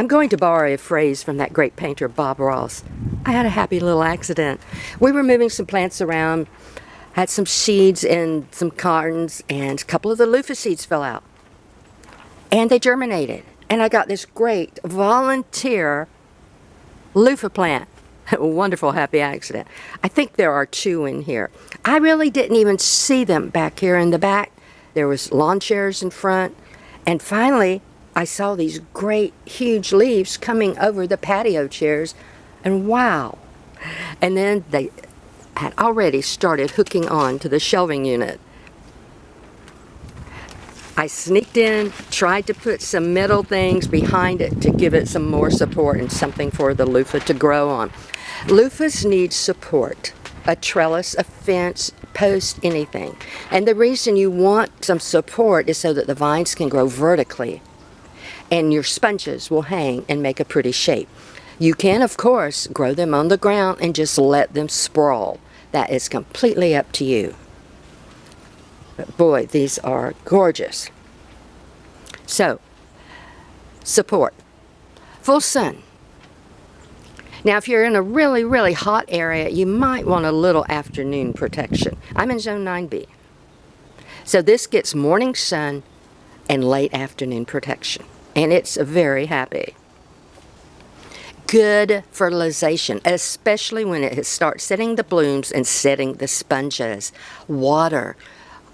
I'm going to borrow a phrase from that great painter Bob Ross. I had a happy little accident. We were moving some plants around, had some seeds in some cartons, and a couple of the luffa seeds fell out. And they germinated. And I got this great volunteer luffa plant. A wonderful happy accident. I think there are 2 in here. I really didn't even see them back here in the back. There was lawn chairs in front. And finally, I saw these great, huge leaves coming over the patio chairs. And wow. And then they had already started hooking on to the shelving unit. I sneaked in, tried to put some metal things behind it to give it some more support and something for the luffa to grow on. Luffas need support. A trellis, a fence, post, anything. And the reason you want some support is so that the vines can grow vertically and your sponges will hang and make a pretty shape. You can, of course, grow them on the ground and just let them sprawl. That is completely up to you. But boy, these are gorgeous. So, support. Full sun. Now, if you're in a really, really hot area, you might want a little afternoon protection. I'm in Zone 9B. So this gets morning sun and late afternoon protection. And it's very happy. Good fertilization, especially when it starts setting the blooms and setting the sponges. Water.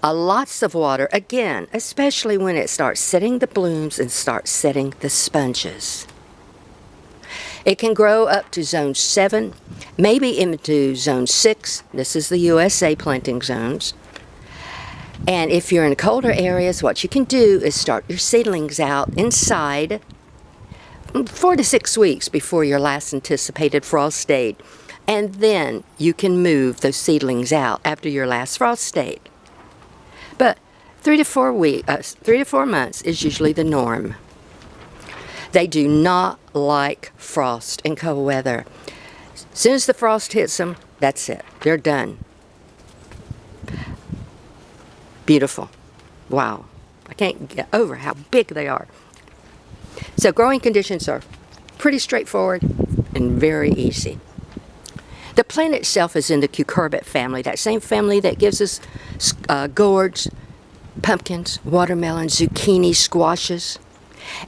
Lots of water, again, especially when it starts setting the blooms and starts setting the sponges. It can grow up to Zone 7, maybe into Zone 6. This is the USA planting zones. And if you're in colder areas, what you can do is start your seedlings out inside 4 to 6 weeks before your last anticipated frost date. And then you can move those seedlings out after your last frost date. But 3 to 4 months is usually the norm. They do not like frost and cold weather. As soon as the frost hits them, that's it. They're done. Beautiful. Wow. I can't get over how big they are. So growing conditions are pretty straightforward and very easy. The plant itself is in the cucurbit family, that same family that gives us gourds, pumpkins, watermelons, zucchini, squashes.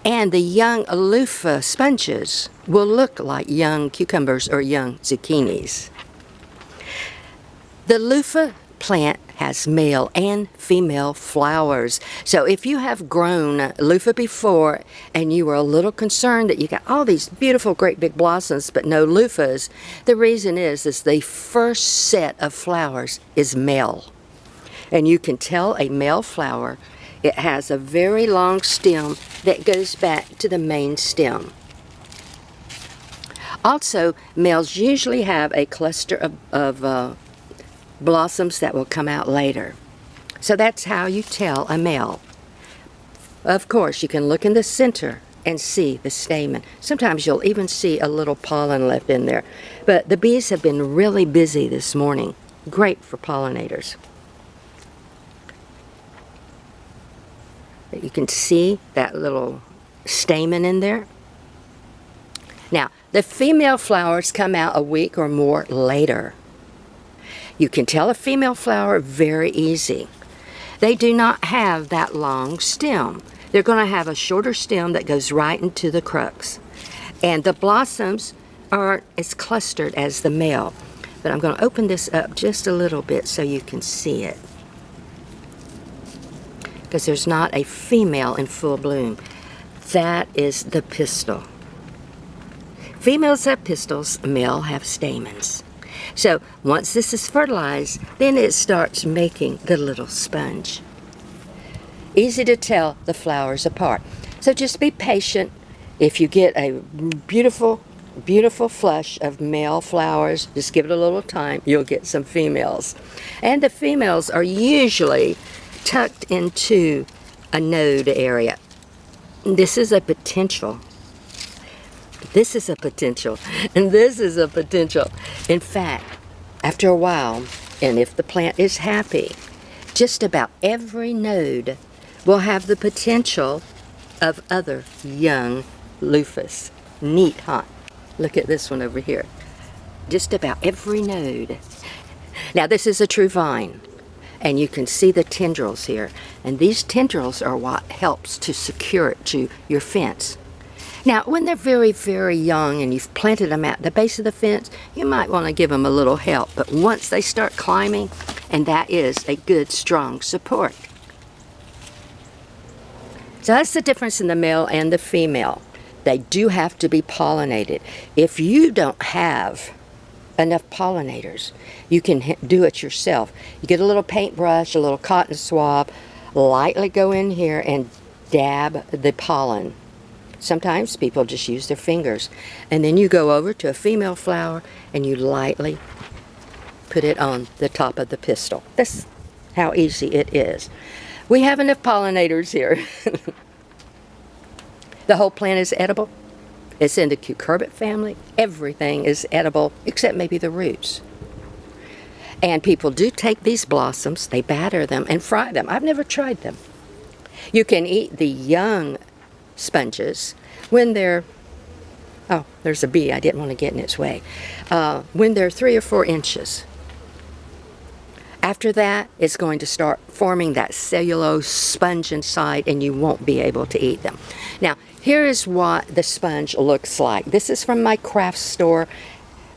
And the young luffa sponges will look like young cucumbers or young zucchinis. The luffa plant has male and female flowers. So if you have grown luffa before and you were a little concerned that you got all these beautiful great big blossoms but no luffas, the reason is the first set of flowers is male. And you can tell a male flower. It has a very long stem that goes back to the main stem. Also, males usually have a cluster of blossoms that will come out later. So that's how you tell a male. Of course, you can look in the center and see the stamen. Sometimes you'll even see a little pollen left in there. But the bees have been really busy this morning. Great for pollinators. You can see that little stamen in there. Now, the female flowers come out a week or more later. You can tell a female flower very easy. They do not have that long stem. They're going to have a shorter stem that goes right into the crux. And the blossoms aren't as clustered as the male. But I'm going to open this up just a little bit so you can see it. Because there's not a female in full bloom. That is the pistil. Females have pistils, male have stamens. So once this is fertilized, then it starts making the little sponge. Easy to tell the flowers apart. So just be patient. If you get a beautiful, beautiful flush of male flowers, just give it a little time, you'll get some females. And the females are usually tucked into a node area. This is a potential. This is a potential. And this is a potential. In fact, after a while, and if the plant is happy, just about every node will have the potential of other young lufas. Neat, huh? Look at this one over here. Just about every node. Now this is a true vine, and you can see the tendrils here. And these tendrils are what helps to secure it to your fence. Now, when they're very, very young and you've planted them at the base of the fence, you might want to give them a little help. But once they start climbing, and that is a good, strong support. So that's the difference in the male and the female. They do have to be pollinated. If you don't have enough pollinators, you can do it yourself. You get a little paintbrush, a little cotton swab, lightly go in here and dab the pollen. Sometimes people just use their fingers. And then you go over to a female flower and you lightly put it on the top of the pistil. That's how easy it is. We have enough pollinators here. The whole plant is edible. It's in the cucurbit family. Everything is edible except maybe the roots. And people do take these blossoms, they batter them and fry them. I've never tried them. You can eat the young sponges when they're, oh, there's a bee, I didn't want to get in its way, when they're 3 or 4 inches. After that, it's going to start forming that cellulose sponge inside, and you won't be able to eat them. Now, here is what the sponge looks like. This is from my craft store.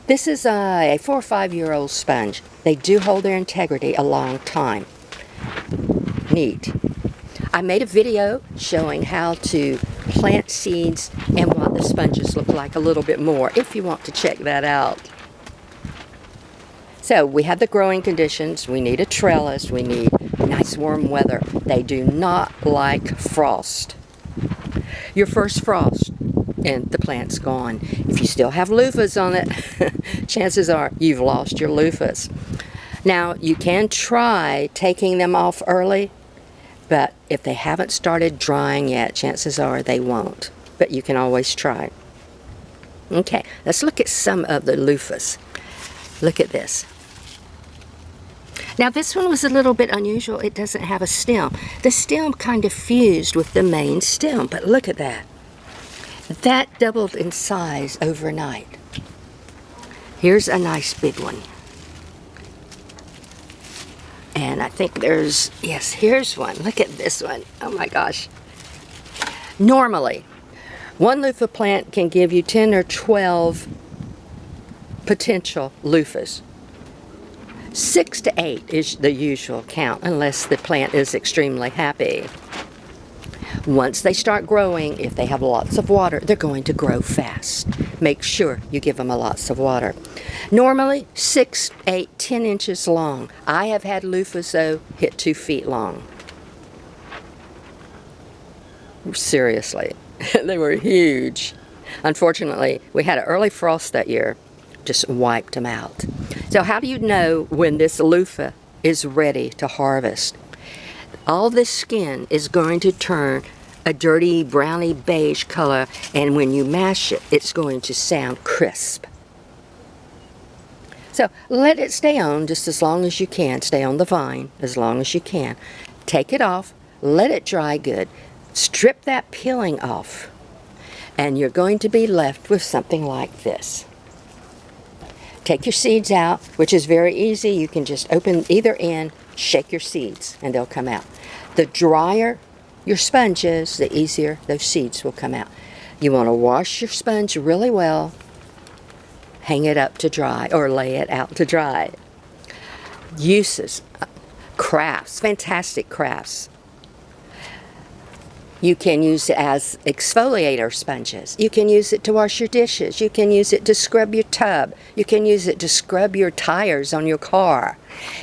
This is a 4 or 5 year old sponge. They do hold their integrity a long time. Neat. I made a video showing how to plant seeds and what the sponges look like a little bit more, if you want to check that out. So we have the growing conditions. We need a trellis. We need nice warm weather. They do not like frost. Your first frost and the plant's gone. If you still have loofahs on it, chances are you've lost your loofahs. Now you can try taking them off early, but if they haven't started drying yet, chances are they won't. But you can always try. Okay, let's look at some of the loofahs. Look at this. Now this one was a little bit unusual. It doesn't have a stem. The stem kind of fused with the main stem, but look at that. That doubled in size overnight. Here's a nice big one. And I think there's, yes, here's one. Look at this one. Oh my gosh. Normally, one loofah plant can give you 10 or 12 potential loofahs. 6 to 8 is the usual count, unless the plant is extremely happy. Once they start growing, if they have lots of water, they're going to grow fast. Make sure you give them lots of water. Normally, 6, 8, 10 inches long. I have had loofahs, though, hit 2 feet long. Seriously, they were huge. Unfortunately, we had an early frost that year, just wiped them out. So how do you know when this loofah is ready to harvest? All this skin is going to turn a dirty browny beige color, and when you mash it, it's going to sound crisp. So let it stay on just as long as you can. Stay on the vine as long as you can. Take it off, let it dry good, strip that peeling off, and you're going to be left with something like this. Take your seeds out, which is very easy. You can just open either end, shake your seeds, and they'll come out. The drier your sponge is, the easier those seeds will come out. You want to wash your sponge really well, hang it up to dry, or lay it out to dry. Uses, crafts, fantastic crafts. You can use it as exfoliator sponges. You can use it to wash your dishes. You can use it to scrub your tub. You can use it to scrub your tires on your car.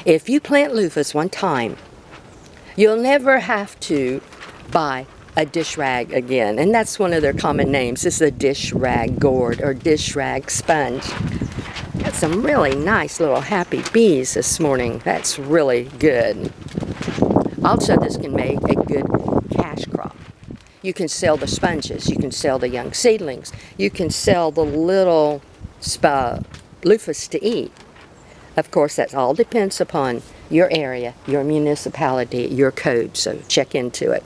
If you plant loofahs one time, you'll never have to buy a dish rag again. And that's one of their common names. It's the dish rag gourd or dish rag sponge. Got some really nice little happy bees this morning. That's really good. Also, this can make a good cash crop. You can sell the sponges, you can sell the young seedlings, you can sell the little loofahs to eat. Of course, that all depends upon your area, your municipality, your code, so check into it.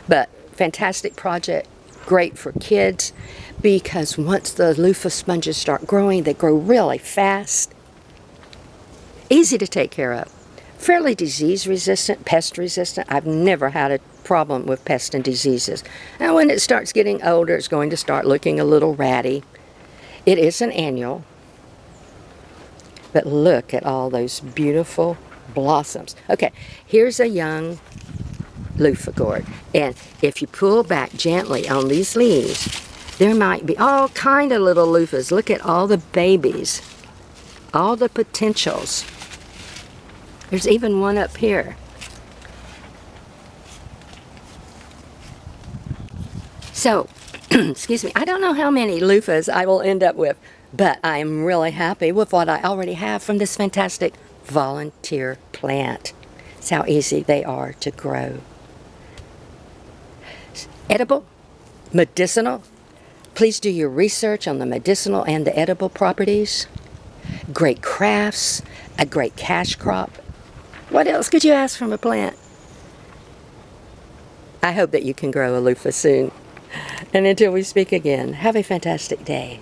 But fantastic project, great for kids because once the loofah sponges start growing, they grow really fast. Easy to take care of. Fairly disease resistant, pest resistant. I've never had a problem with pests and diseases. And when it starts getting older, it's going to start looking a little ratty. It is an annual. But look at all those beautiful blossoms. Okay, here's a young loofah gourd. And if you pull back gently on these leaves, there might be all kind of little loofahs. Look at all the babies, all the potentials. There's even one up here. So, excuse me, I don't know how many loofahs I will end up with, but I am really happy with what I already have from this fantastic volunteer plant. It's how easy they are to grow. Edible, medicinal. Please do your research on the medicinal and the edible properties. Great crafts, a great cash crop. What else could you ask from a plant? I hope that you can grow a loofah soon. And until we speak again, have a fantastic day.